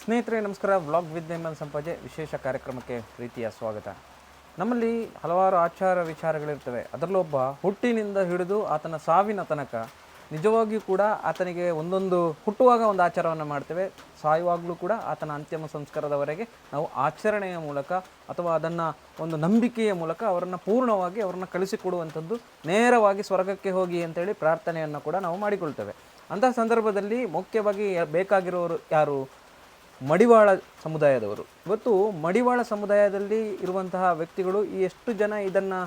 ಸ್ನೇಹಿತರೆ ನಮಸ್ಕಾರ. Vlog with ನೇಮನ್ Sampaje ವಿಶೇಷ ಕಾರ್ಯಕ್ರಮಕ್ಕೆ ಪ್ರೀತಿಯ ಸ್ವಾಗತ. ನಮ್ಮಲ್ಲಿ ಹಲವಾರು ಆಚಾರ ವಿಚಾರಗಳಿರ್ತವೆ. ಅದರಲ್ಲೊಬ್ಬ ಹುಟ್ಟಿನಿಂದ ಹಿಡಿದು ಆತನ ಸಾವಿನ ತನಕ ನಿಜವಾಗಿಯೂ ಕೂಡ ಆತನಿಗೆ ಒಂದೊಂದು ಹುಟ್ಟುವಾಗ ಒಂದು ಆಚಾರವನ್ನು ಮಾಡ್ತೇವೆ, ಸಾಯುವಾಗಲೂ ಕೂಡ ಆತನ ಅಂತಿಮ ಸಂಸ್ಕಾರದವರೆಗೆ ನಾವು ಆಚರಣೆಯ ಮೂಲಕ ಅಥವಾ ಅದನ್ನು ಒಂದು ನಂಬಿಕೆಯ ಮೂಲಕ ಅವರನ್ನು ಪೂರ್ಣವಾಗಿ ಅವರನ್ನು ಕಳಿಸಿಕೊಡುವಂಥದ್ದು, ನೇರವಾಗಿ ಸ್ವರ್ಗಕ್ಕೆ ಹೋಗಿ ಅಂತೇಳಿ ಪ್ರಾರ್ಥನೆಯನ್ನು ಕೂಡ ನಾವು ಮಾಡಿಕೊಳ್ತೇವೆ. ಅಂತಹ ಸಂದರ್ಭದಲ್ಲಿ ಮುಖ್ಯವಾಗಿ ಬೇಕಾಗಿರೋರು ಯಾರು? ಮಡಿವಾಳ ಸಮುದಾಯದವರು. ಇವತ್ತು ಮಡಿವಾಳ ಸಮುದಾಯದಲ್ಲಿ ಇರುವಂತಹ ವ್ಯಕ್ತಿಗಳು ಎಷ್ಟು ಜನ ಇದನ್ನು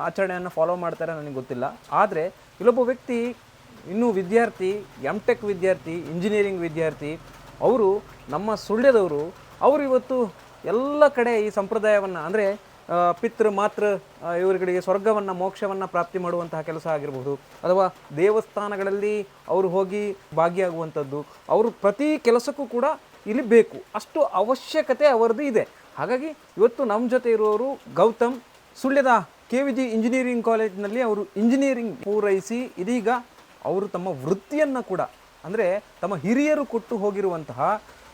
ಆಚರಣೆಯನ್ನು ಫಾಲೋ ಮಾಡ್ತಾರೆ ನನಗೆ ಗೊತ್ತಿಲ್ಲ. ಆದರೆ ಇಲ್ಲೊಬ್ಬ ವ್ಯಕ್ತಿ ಇನ್ನೂ ವಿದ್ಯಾರ್ಥಿ, ಎಮ್.ಟೆಕ್ ವಿದ್ಯಾರ್ಥಿ, ಇಂಜಿನಿಯರಿಂಗ್ ವಿದ್ಯಾರ್ಥಿ, ಅವರು ನಮ್ಮ ಸುಳ್ಯದವರು. ಅವರು ಇವತ್ತು ಎಲ್ಲ ಕಡೆ ಈ ಸಂಪ್ರದಾಯವನ್ನು ಅಂದರೆ ಪಿತೃ ಮಾತೃ ಇವರುಗಳಿಗೆ ಸ್ವರ್ಗವನ್ನು ಮೋಕ್ಷವನ್ನು ಪ್ರಾಪ್ತಿ ಮಾಡುವಂತಹ ಕೆಲಸ ಆಗಿರ್ಬೋದು, ಅಥವಾ ದೇವಸ್ಥಾನಗಳಲ್ಲಿ ಅವರು ಹೋಗಿ ಭಾಗಿಯಾಗುವಂಥದ್ದು, ಅವರು ಪ್ರತಿ ಕೆಲಸಕ್ಕೂ ಕೂಡ ಇಲ್ಲಿ ಬೇಕು, ಅಷ್ಟು ಅವಶ್ಯಕತೆ ಅವರದ್ದು ಇದೆ. ಹಾಗಾಗಿ ಇವತ್ತು ನಮ್ಮ ಜೊತೆ ಇರುವವರು ಗೌತಮ್. ಸುಳ್ಯದ KVG ಇಂಜಿನಿಯರಿಂಗ್ ಕಾಲೇಜಿನಲ್ಲಿ ಅವರು ಇಂಜಿನಿಯರಿಂಗ್ ಪೂರೈಸಿ ಇದೀಗ ಅವರು ತಮ್ಮ ವೃತ್ತಿಯನ್ನು ಕೂಡ ಅಂದರೆ ತಮ್ಮ ಹಿರಿಯರು ಕೊಟ್ಟು ಹೋಗಿರುವಂತಹ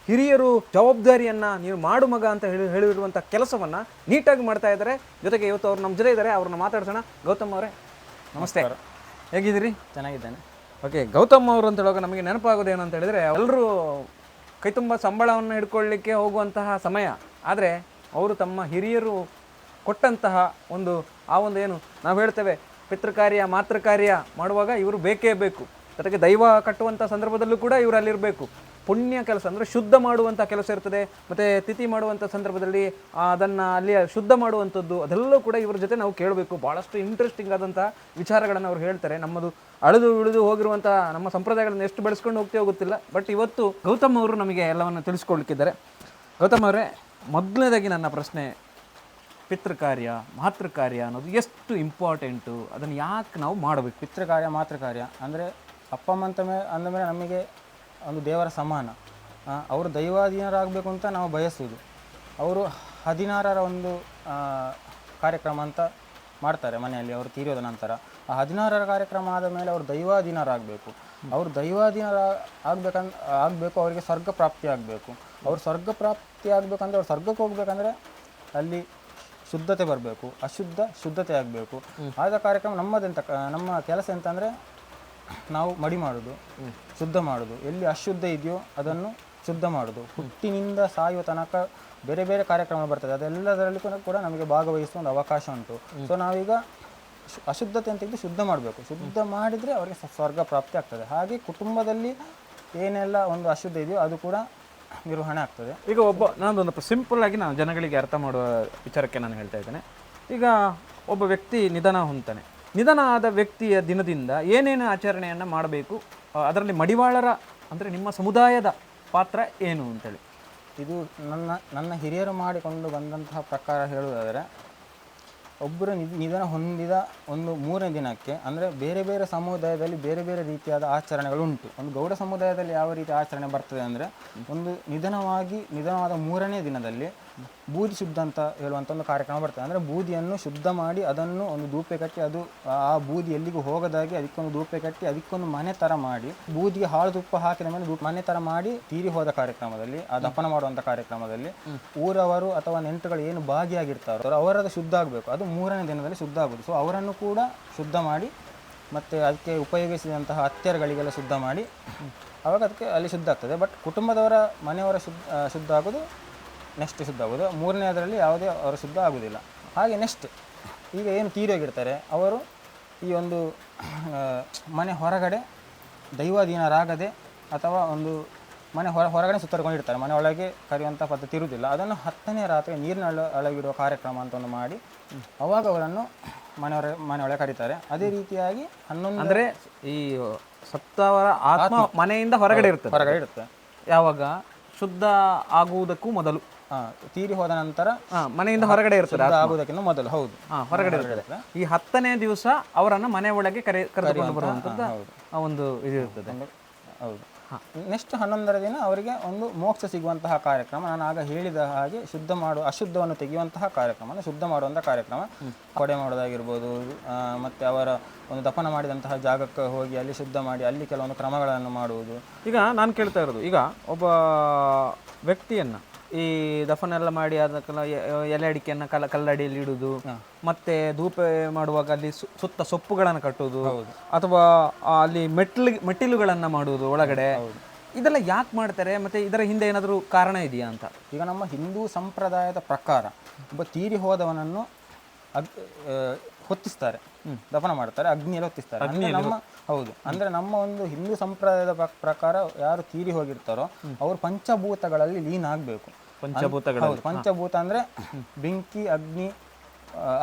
ಹಿರಿಯರು ಜವಾಬ್ದಾರಿಯನ್ನು ನೀನು ಮಾಡು ಮಗ ಅಂತ ಹೇಳಿರುವಂಥ ಕೆಲಸವನ್ನು ನೀಟಾಗಿ ಮಾಡ್ತಾ ಇದ್ದಾರೆ. ಜೊತೆಗೆ ಇವತ್ತು ಅವ್ರು ನಮ್ಮ ಜೊತೆ ಇದ್ದಾರೆ, ಅವ್ರನ್ನ ಮಾತಾಡ್ಸೋಣ. ಗೌತಮ್ ಅವರೇ ನಮಸ್ತೆ, ಹೇಗಿದ್ದೀರಿ? ಚೆನ್ನಾಗಿದ್ದೇನೆ. ಓಕೆ, ಗೌತಮ್ ಅವರು ಅಂತ ಹೇಳುವಾಗ ನಮಗೆ ನೆನಪಾಗೋದು ಏನು ಅಂತ ಹೇಳಿದರೆ, ಎಲ್ಲರೂ ಕೈ ತುಂಬ ಸಂಬಳವನ್ನು ಹಿಡ್ಕೊಳ್ಳಿಕ್ಕೆ ಹೋಗುವಂತಹ ಸಮಯ. ಆದರೆ ಅವರು ತಮ್ಮ ಹಿರಿಯರು ಕೊಟ್ಟಂತಹ ಒಂದು ಏನು ನಾವು ಹೇಳ್ತೇವೆ ಪಿತೃ ಕಾರ್ಯ ಮಾತೃ ಕಾರ್ಯ ಮಾಡುವಾಗ ಇವರು ಬೇಕೇ ಬೇಕು. ಜೊತೆಗೆ ದೈವ ಕಟ್ಟುವಂಥ ಸಂದರ್ಭದಲ್ಲೂ ಕೂಡ ಇವರು ಅಲ್ಲಿರಬೇಕು. ಪುಣ್ಯ ಕೆಲಸ ಅಂದರೆ ಶುದ್ಧ ಮಾಡುವಂಥ ಕೆಲಸ ಇರ್ತದೆ, ಮತ್ತು ತಿಥಿ ಮಾಡುವಂಥ ಸಂದರ್ಭದಲ್ಲಿ ಅದನ್ನು ಅಲ್ಲಿ ಶುದ್ಧ ಮಾಡುವಂಥದ್ದು, ಅದೆಲ್ಲವೂ ಕೂಡ ಇವ್ರ ಜೊತೆ ನಾವು ಕೇಳಬೇಕು. ಭಾಳಷ್ಟು ಇಂಟ್ರೆಸ್ಟಿಂಗ್ ಆದಂಥ ವಿಚಾರಗಳನ್ನು ಅವ್ರು ಹೇಳ್ತಾರೆ. ನಮ್ಮದು ಅಳಿದು ಉಳಿದು ಹೋಗಿರುವಂಥ ನಮ್ಮ ಸಂಪ್ರದಾಯಗಳನ್ನು ಎಷ್ಟು ಬೆಳೆಸ್ಕೊಂಡು ಹೋಗ್ತೇವೆ ಗೊತ್ತಿಲ್ಲ. ಬಟ್ ಇವತ್ತು ಗೌತಮ್ ಅವರು ನಮಗೆ ಎಲ್ಲವನ್ನು ತಿಳಿಸ್ಕೊಳ್ಲಿಕ್ಕಿದ್ದಾರೆ. ಗೌತಮ್ ಅವರೇ, ಮೊದಲನೇದಾಗಿ ನನ್ನ ಪ್ರಶ್ನೆ, ಪಿತೃ ಕಾರ್ಯ ಮಾತೃ ಕಾರ್ಯ ಅನ್ನೋದು ಎಷ್ಟು ಇಂಪಾರ್ಟೆಂಟು? ಅದನ್ನು ಯಾಕೆ ನಾವು ಮಾಡಬೇಕು? ಪಿತೃ ಕಾರ್ಯ ಮಾತೃ ಕಾರ್ಯ ಅಂದರೆ ಅಪ್ಪ ಅಮ್ಮ ಅಂದಮೇಲೆ ನಮಗೆ ಒಂದು ದೇವರ ಸಮಾನ. ಅವರು ದೈವಾಧೀನರಾಗಬೇಕು ಅಂತ ನಾವು ಬಯಸುವುದು. ಅವರು 16ರ ಒಂದು ಕಾರ್ಯಕ್ರಮ ಅಂತ ಮಾಡ್ತಾರೆ ಮನೆಯಲ್ಲಿ ಅವರು ತೀರೋದ ನಂತರ. ಆ 16ರ ಕಾರ್ಯಕ್ರಮ ಆದ ಮೇಲೆ ಅವರು ದೈವಾಧೀನರಾಗಬೇಕು. ಅವರು ಆಗಬೇಕು, ಅವರಿಗೆ ಸ್ವರ್ಗ ಪ್ರಾಪ್ತಿ ಆಗಬೇಕು. ಅವ್ರು ಸ್ವರ್ಗ ಪ್ರಾಪ್ತಿ ಆಗಬೇಕಂದ್ರೆ ಅವ್ರು ಸ್ವರ್ಗಕ್ಕೆ ಹೋಗ್ಬೇಕಂದ್ರೆ ಅಲ್ಲಿ ಶುದ್ಧತೆ ಬರಬೇಕು, ಶುದ್ಧತೆ ಆಗಬೇಕು. ಆದ ಕಾರ್ಯಕ್ರಮ ನಮ್ಮ ಕೆಲಸ ಎಂತಂದರೆ ನಾವು ಮಡಿ ಮಾಡೋದು, ಶುದ್ಧ ಮಾಡೋದು, ಎಲ್ಲಿ ಅಶುದ್ಧ ಇದೆಯೋ ಅದನ್ನು ಶುದ್ಧ ಮಾಡೋದು. ಹುಟ್ಟಿನಿಂದ ಸಾಯುವ ತನಕ ಬೇರೆ ಬೇರೆ ಕಾರ್ಯಕ್ರಮ ಬರ್ತದೆ, ಅದೆಲ್ಲದರಲ್ಲಿ ಕೂಡ ನಮಗೆ ಭಾಗವಹಿಸುವ ಒಂದು ಅವಕಾಶ ಉಂಟು. ಸೊ ನಾವೀಗ ಅಶುದ್ಧತೆ ಅಂತ ಇದ್ದು ಶುದ್ಧ ಮಾಡಬೇಕು. ಶುದ್ಧ ಮಾಡಿದರೆ ಅವರಿಗೆ ಸ್ವರ್ಗ ಪ್ರಾಪ್ತಿ ಆಗ್ತದೆ. ಹಾಗೆ ಕುಟುಂಬದಲ್ಲಿ ಏನೆಲ್ಲ ಒಂದು ಅಶುದ್ಧ ಇದೆಯೋ ಅದು ಕೂಡ ನಿರ್ವಹಣೆ ಆಗ್ತದೆ. ಈಗ ನಾನೊಂದು ಸಿಂಪಲ್ ಆಗಿ ನಾನು ಜನಗಳಿಗೆ ಅರ್ಥ ಮಾಡುವ ವಿಚಾರಕ್ಕೆ ನಾನು ಹೇಳ್ತಾ ಇದ್ದೇನೆ. ಈಗ ಒಬ್ಬ ವ್ಯಕ್ತಿ ನಿಧನ ಹೊಂದ್ತಾನೆ. ನಿಧನ ಆದ ವ್ಯಕ್ತಿಯ ದಿನದಿಂದ ಏನೇನು ಆಚರಣೆಯನ್ನು ಮಾಡಬೇಕು, ಅದರಲ್ಲಿ ಮಡಿವಾಳರ ಅಂದರೆ ನಿಮ್ಮ ಸಮುದಾಯದ ಪಾತ್ರ ಏನು ಅಂತೇಳಿ? ಇದು ನನ್ನ ಹಿರಿಯರು ಮಾಡಿಕೊಂಡು ಬಂದಂತಹ ಪ್ರಕಾರ ಹೇಳುವುದಾದರೆ, ಒಬ್ಬರು ನಿಧನ ಹೊಂದಿದ ಒಂದು 3ನೇ ದಿನಕ್ಕೆ ಅಂದರೆ ಬೇರೆ ಬೇರೆ ಸಮುದಾಯದಲ್ಲಿ ಬೇರೆ ಬೇರೆ ರೀತಿಯಾದ ಆಚರಣೆಗಳು ಉಂಟು. ಒಂದು ಗೌಡ ಸಮುದಾಯದಲ್ಲಿ ಯಾವ ರೀತಿ ಆಚರಣೆ ಬರ್ತದೆ ಅಂದರೆ, ಒಂದು ನಿಧನವಾದ 3ನೇ ದಿನದಲ್ಲಿ ಬೂದಿ ಶುದ್ಧ ಅಂತ ಹೇಳುವಂಥ ಒಂದು ಕಾರ್ಯಕ್ರಮ ಬರ್ತದೆ. ಅಂದರೆ ಬೂದಿಯನ್ನು ಶುದ್ಧ ಮಾಡಿ ಅದನ್ನು ಒಂದು ಧೂಪೆ ಕಟ್ಟಿ, ಅದು ಆ ಬೂದಿ ಎಲ್ಲಿಗೂ ಹೋಗದಾಗಿ ಅದಕ್ಕೊಂದು ಧೂಪೆ ಕಟ್ಟಿ ಅದಕ್ಕೊಂದು ಮನೆ ಥರ ಮಾಡಿ, ಬೂದಿಗೆ ಹಾಳು ತುಪ್ಪ ಹಾಕಿದ ಮೇಲೆ ಮನೆ ಥರ ಮಾಡಿ ತೀರಿ ಹೋದ ಕಾರ್ಯಕ್ರಮದಲ್ಲಿ, ಆ ದಫನ ಮಾಡುವಂಥ ಕಾರ್ಯಕ್ರಮದಲ್ಲಿ ಊರವರು ಅಥವಾ ನೆಂಟರುಗಳು ಏನು ಭಾಗಿಯಾಗಿರ್ತಾರೋ ಅವರದ್ದು ಶುದ್ಧ ಆಗಬೇಕು. ಅದು 3ನೇ ದಿನದಲ್ಲಿ ಶುದ್ಧ ಆಗೋದು. ಸೊ ಅವರನ್ನು ಕೂಡ ಶುದ್ಧ ಮಾಡಿ ಮತ್ತು ಅದಕ್ಕೆ ಉಪಯೋಗಿಸಿದಂತಹ ಹತ್ಯರುಗಳಿಗೆಲ್ಲ ಶುದ್ಧ ಮಾಡಿ ಆವಾಗ ಅದಕ್ಕೆ ಅಲ್ಲಿ ಶುದ್ಧ ಆಗ್ತದೆ. ಬಟ್ ಕುಟುಂಬದವರ ಮನೆಯವರ ಶುದ್ಧ ಆಗೋದು ನೆಕ್ಸ್ಟ್ ಶುದ್ಧ ಆಗೋದು. 3ನೇ ಅದರಲ್ಲಿ ಯಾವುದೇ ಅವರು ಶುದ್ಧ ಆಗೋದಿಲ್ಲ. ಹಾಗೆ ನೆಕ್ಸ್ಟ್ ಈಗ ಏನು ತೀರೋಗಿರ್ತಾರೆ ಅವರು ಈ ಒಂದು ಮನೆ ಹೊರಗಡೆ ದೈವಾಧೀನರಾಗದೆ ಅಥವಾ ಒಂದು ಮನೆ ಹೊರಗಡೆ ಸುತ್ತರ್ಕೊಂಡಿರ್ತಾರೆ, ಮನೆ ಒಳಗೆ ಕರೆಯುವಂಥ ಪದ್ಧತಿ ಇರುವುದಿಲ್ಲ. ಅದನ್ನು 10ನೇ ರಾತ್ರಿ ನೀರಿನ ಒಳಗಿಡುವ ಕಾರ್ಯಕ್ರಮ ಅಂತ ಒಂದು ಮಾಡಿ ಅವಾಗ ಅವರನ್ನು ಮನೆ ಒಳಗೆ ಕರೀತಾರೆ. ಅದೇ ರೀತಿಯಾಗಿ 11 ಅಂದರೆ ಈ ಸತ್ತವರ ಆತ್ಮ ಮನೆಯಿಂದ ಹೊರಗಡೆ ಇರುತ್ತೆ. ಯಾವಾಗ ಶುದ್ಧ ಆಗುವುದಕ್ಕೂ ಮೊದಲು, ತೀರಿ ಹೋದ ನಂತರ ಮನೆಯಿಂದ ಹೊರಗಡೆ ಇರ್ತದೆ, ಆಗುವುದಕ್ಕಿಂತ ಮೊದಲು. ಹೌದು, ಹೊರಗಡೆ ಇರ್ತದೆ. ಈ 10ನೇ ದಿವಸ ಅವರನ್ನು ಮನೆ ಒಳಗೆ ಕರೆದುಕೊಂಡು ಬರುವಂಥದ್ದು ಒಂದು ಇದು ಇರ್ತದೆ. ಹೌದು. ನೆಕ್ಸ್ಟ್ 11ರ ದಿನ ಅವರಿಗೆ ಒಂದು ಮೋಕ್ಷ ಸಿಗುವಂತಹ ಕಾರ್ಯಕ್ರಮ, ನಾನು ಆಗ ಹೇಳಿದ ಹಾಗೆ ಅಶುದ್ಧವನ್ನು ತೆಗೆಯುವಂತಹ ಕಾರ್ಯಕ್ರಮ, ಅಂದರೆ ಶುದ್ಧ ಮಾಡುವಂಥ ಕಾರ್ಯಕ್ರಮ, ಕೊಡೆ ಮಾಡೋದಾಗಿರ್ಬೋದು, ಮತ್ತು ಅವರ ಒಂದು ದಫನ ಮಾಡಿದಂತಹ ಜಾಗಕ್ಕೆ ಹೋಗಿ ಅಲ್ಲಿ ಶುದ್ಧ ಮಾಡಿ ಅಲ್ಲಿ ಕೆಲವೊಂದು ಕ್ರಮಗಳನ್ನು ಮಾಡುವುದು. ಈಗ ನಾನು ಕೇಳ್ತಾ ಇರೋದು, ಈಗ ಒಬ್ಬ ವ್ಯಕ್ತಿಯನ್ನು ಈ ದಫನ ಎಲ್ಲ ಮಾಡಿ ಅದಕ್ಕೆಲ್ಲ ಎಲೆ ಅಡಿಕೆಯನ್ನು ಕಲ್ಲಡಿಯಲ್ಲಿ ಇಡುವುದು, ಮತ್ತೆ ಧೂಪ ಮಾಡುವಾಗ ಅಲ್ಲಿ ಸುತ್ತ ಸೊಪ್ಪುಗಳನ್ನು ಕಟ್ಟುವುದು, ಅಥವಾ ಅಲ್ಲಿ ಮೆಟ್ಟಿಲುಗಳನ್ನು ಮಾಡುವುದು ಒಳಗಡೆ, ಇದೆಲ್ಲ ಯಾಕೆ ಮಾಡ್ತಾರೆ ಮತ್ತೆ ಇದರ ಹಿಂದೆ ಏನಾದರೂ ಕಾರಣ ಇದೆಯಾ ಅಂತ? ಈಗ ನಮ್ಮ ಹಿಂದೂ ಸಂಪ್ರದಾಯದ ಪ್ರಕಾರ ಒಬ್ಬ ತೀರಿ ಹೋದವನನ್ನು ಹೊತ್ತಿಸ್ತಾರೆ, ದಫನ ಮಾಡ್ತಾರೆ, ಅಗ್ನಿಯಲ್ಲಿ ಹೊತ್ತಿಸ್ತಾರೆ. ಹೌದು, ಅಂದ್ರೆ ನಮ್ಮ ಒಂದು ಹಿಂದೂ ಸಂಪ್ರದಾಯದ ಪ್ರಕಾರ ಯಾರು ತೀರಿ ಹೋಗಿರ್ತಾರೋ ಅವರು ಪಂಚಭೂತಗಳಲ್ಲಿ ಲೀನ ಆಗಬೇಕು. ಪಂಚಭೂತ ಅಂದ್ರೆ ಬೆಂಕಿ,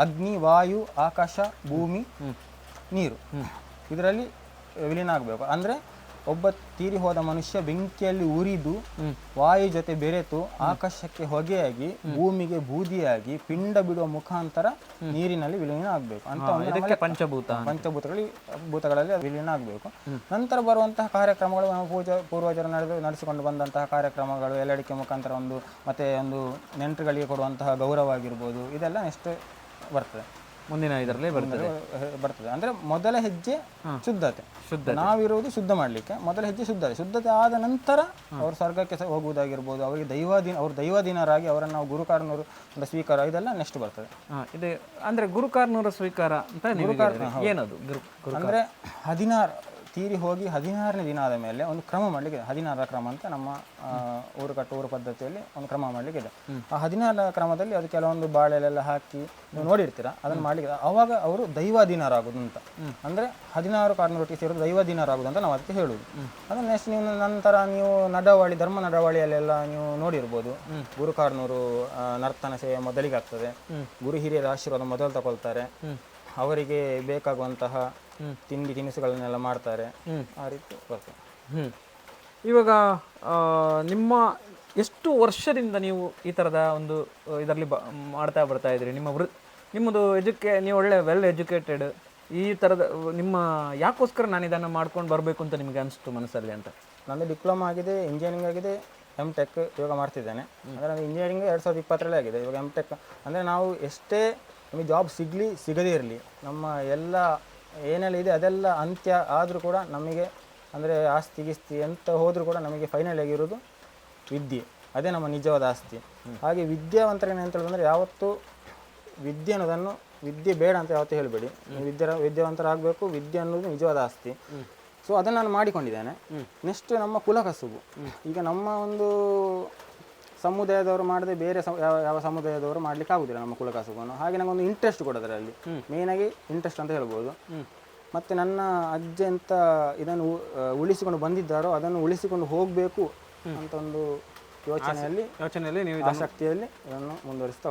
ಅಗ್ನಿ, ವಾಯು, ಆಕಾಶ, ಭೂಮಿ, ನೀರು, ಇದರಲ್ಲಿ ವಿಲೀನ ಆಗಬೇಕು. ಅಂದ್ರೆ ಒಬ್ಬ ತೀರಿ ಹೋದ ಮನುಷ್ಯ ಬೆಂಕಿಯಲ್ಲಿ ಉರಿದು ವಾಯು ಜೊತೆ ಬೆರೆತು ಆಕಾಶಕ್ಕೆ ಹೊಗೆಯಾಗಿ ಭೂಮಿಗೆ ಬೂದಿಯಾಗಿ ಪಿಂಡ ಬಿಡುವ ಮುಖಾಂತರ ನೀರಿನಲ್ಲಿ ವಿಲೀನ ಆಗಬೇಕು ಅಂತ ಪಂಚಭೂತಗಳಲ್ಲಿ ವಿಲೀನ ಆಗಬೇಕು. ನಂತರ ಬರುವಂತಹ ಕಾರ್ಯಕ್ರಮಗಳು ನಾವು ಪೂರ್ವಜರು ನಡೆಸಿಕೊಂಡು ಬಂದಂತಹ ಕಾರ್ಯಕ್ರಮಗಳು, ಎಲ್ಲಡಿಕೆ ಮುಖಾಂತರ ಮತ್ತೆ ಒಂದು ನೆಂಟರುಗಳಿಗೆ ಕೊಡುವಂತಹ ಗೌರವ ಆಗಿರ್ಬೋದು, ಇದೆಲ್ಲ ನೆಕ್ಸ್ಟ್ ಬರ್ತದೆ, ಮುಂದಿನ ಇದರಲ್ಲಿ ಬರ್ತದೆ. ಅಂದ್ರೆ ಮೊದಲ ಹೆಜ್ಜೆ ಶುದ್ಧತೆ, ನಾವಿರುವುದು ಶುದ್ಧ ಮಾಡ್ಲಿಕ್ಕೆ ಮೊದಲ ಹೆಜ್ಜೆ ಶುದ್ಧತೆ ಆದ ನಂತರ ಅವರು ಸ್ವರ್ಗಕ್ಕೆ ಹೋಗುವುದಾಗಿರ್ಬೋದು, ಅವರಿಗೆ ದೈವಾಧೀನರಾಗಿ ಅವರನ್ನು ನಾವು ಗುರುಕಾರ್ನೂರು ಸ್ವೀಕಾರ, ಇದೆಲ್ಲ ನೆಕ್ಸ್ಟ್ ಬರ್ತದೆ. ಇದೆ ಅಂದ್ರೆ ಗುರುಕಾರ್ನೂರ ಸ್ವೀಕಾರ ಅಂತ ಏನದು? ಅಂದ್ರೆ 16 ತೀರಿ ಹೋಗಿ 16ನೇ ದಿನ ಆದ ಮೇಲೆ ಒಂದು ಕ್ರಮ ಮಾಡಲಿಕ್ಕೆ ಇದೆ. 16ರ ಕ್ರಮ ಅಂತ ನಮ್ಮ ಊರು ಪದ್ಧತಿಯಲ್ಲಿ ಒಂದು ಕ್ರಮ ಮಾಡಲಿಕ್ಕೆ ಇದೆ. ಆ 16ರ ಕ್ರಮದಲ್ಲಿ ಅದು ಕೆಲವೊಂದು ಬಾಳೆಲೆಲ್ಲ ಹಾಕಿ ನೀವು ನೋಡಿರ್ತೀರ, ಅದನ್ನು ಮಾಡಲಿಕ್ಕೆ ಅವಾಗ ಅವರು ದೈವಾಧೀನರಾಗುದು ಅಂತ. ಅಂದ್ರೆ 16 ಕಾರ್ನೂರೊಟ್ಟಿಗೆ ಸೇರೋದು ದೈವಾಧೀನರಾಗುದು ಅಂತ ನಾವು ಅದಕ್ಕೆ ಹೇಳುದು. ಅದನ್ನ ನೆಕ್ಸ್ಟ್ ನೀವು ನಂತರ ನೀವು ಧರ್ಮ ನಡವಳಿಯಲ್ಲೆಲ್ಲ ನೀವು ನೋಡಿರ್ಬೋದು, ಗುರು ಕಾರ್ನೂರು ನರ್ತನ ಸೇವೆ ಮೊದಲಿಗೆ ಆಗ್ತದೆ, ಗುರು ಹಿರಿಯರ ಆಶೀರ್ವಾದ ಮೊದಲು ತಗೊಳ್ತಾರೆ, ಅವರಿಗೆ ಬೇಕಾಗುವಂತಹ ತಿಂಡಿ ತಿನಿಸುಗಳನ್ನೆಲ್ಲ ಮಾಡ್ತಾರೆ, ಆ ರೀತಿ ಬರ್ತದೆ. ಇವಾಗ ನಿಮ್ಮ ಎಷ್ಟು ವರ್ಷದಿಂದ ನೀವು ಈ ಥರದ ಒಂದು ಇದರಲ್ಲಿ ಮಾಡ್ತಾ ಬರ್ತಾ ಇದ್ದೀರಿ? ನಿಮ್ಮದು ನೀವು ಒಳ್ಳೆ ವೆಲ್ ಎಜುಕೇಟೆಡ್, ಈ ಥರದ ನಿಮ್ಮ ಯಾಕೋಸ್ಕರ ನಾನು ಇದನ್ನು ಮಾಡ್ಕೊಂಡು ಬರಬೇಕು ಅಂತ ನಿಮಗೆ ಅನಿಸ್ತು ಮನಸ್ಸಲ್ಲಿ ಅಂತ? ನಂದು ಡಿಪ್ಲೊಮಾ ಆಗಿದೆ, ಇಂಜಿನಿಯರಿಂಗ್ ಆಗಿದೆ, M.Tech ಇವಾಗ ಮಾಡ್ತಿದ್ದೇನೆ. ಅಂದರೆ ನಾನು ಇಂಜಿನಿಯರಿಂಗ್ 2020ರಲ್ಲೇ ಆಗಿದೆ. ಇವಾಗ M.Tech ಅಂದರೆ ನಾವು ಎಷ್ಟೇ ನಮಗೆ ಜಾಬ್ ಸಿಗದೇ ಇರಲಿ, ನಮ್ಮ ಎಲ್ಲ ಏನೆಲ್ಲ ಇದೆ ಅದೆಲ್ಲ ಅಂತ್ಯ ಆದರೂ ಕೂಡ ನಮಗೆ, ಅಂದರೆ ಆಸ್ತಿ ಗಿಸ್ತಿ ಎಂತ ಹೋದರೂ ಕೂಡ ನಮಗೆ ಫೈನಲ್ ಆಗಿರೋದು ವಿದ್ಯೆ, ಅದೇ ನಮ್ಮ ನಿಜವಾದ ಆಸ್ತಿ. ಹಾಗೆ ವಿದ್ಯಾವಂತರೇನು ಅಂತ ಹೇಳಿದ್ರೆ ಯಾವತ್ತೂ ವಿದ್ಯೆ ಅನ್ನೋದನ್ನು, ವಿದ್ಯೆ ಬೇಡ ಅಂತ ಯಾವತ್ತೂ ಹೇಳಬೇಡಿ, ವಿದ್ಯಾವಂತರಾಗಬೇಕು, ವಿದ್ಯೆ ಅನ್ನೋದು ನಿಜವಾದ ಆಸ್ತಿ. ಸೊ ಅದನ್ನು ನಾನು ಮಾಡಿಕೊಂಡಿದ್ದೇನೆ. ನೆಕ್ಸ್ಟ್ ನಮ್ಮ ಕುಲಕಸುಬು, ಈಗ ನಮ್ಮ ಒಂದು ಸಮುದಾಯದವರು ಮಾಡದೆ ಬೇರೆ ಯಾವ ಸಮುದಾಯದವರು ಮಾಡ್ಲಿಕ್ಕೆ ಆಗುದಿಲ್ಲ ನಮ್ಮ ಕುಲಕಸುಬನ್ನು. ಹಾಗೆ ನನಗೊಂದು ಇಂಟ್ರೆಸ್ಟ್ ಕೂಡ ಅದರಲ್ಲಿ, ಮೇಯ್ನಾಗಿ ಇಂಟ್ರೆಸ್ಟ್ ಅಂತ ಹೇಳ್ಬೋದು. ಮತ್ತು ನನ್ನ ಅಜ್ಜೆ ಅಂತ ಇದನ್ನು ಉಳಿಸಿಕೊಂಡು ಬಂದಿದ್ದಾರೋ ಅದನ್ನು ಉಳಿಸಿಕೊಂಡು ಹೋಗಬೇಕು ಅಂತ ಒಂದು ಯೋಚನೆಯಲ್ಲಿ ನೀವು ಆಸಕ್ತಿಯಲ್ಲಿ ಇದನ್ನು ಮುಂದುವರಿಸ್ತಾ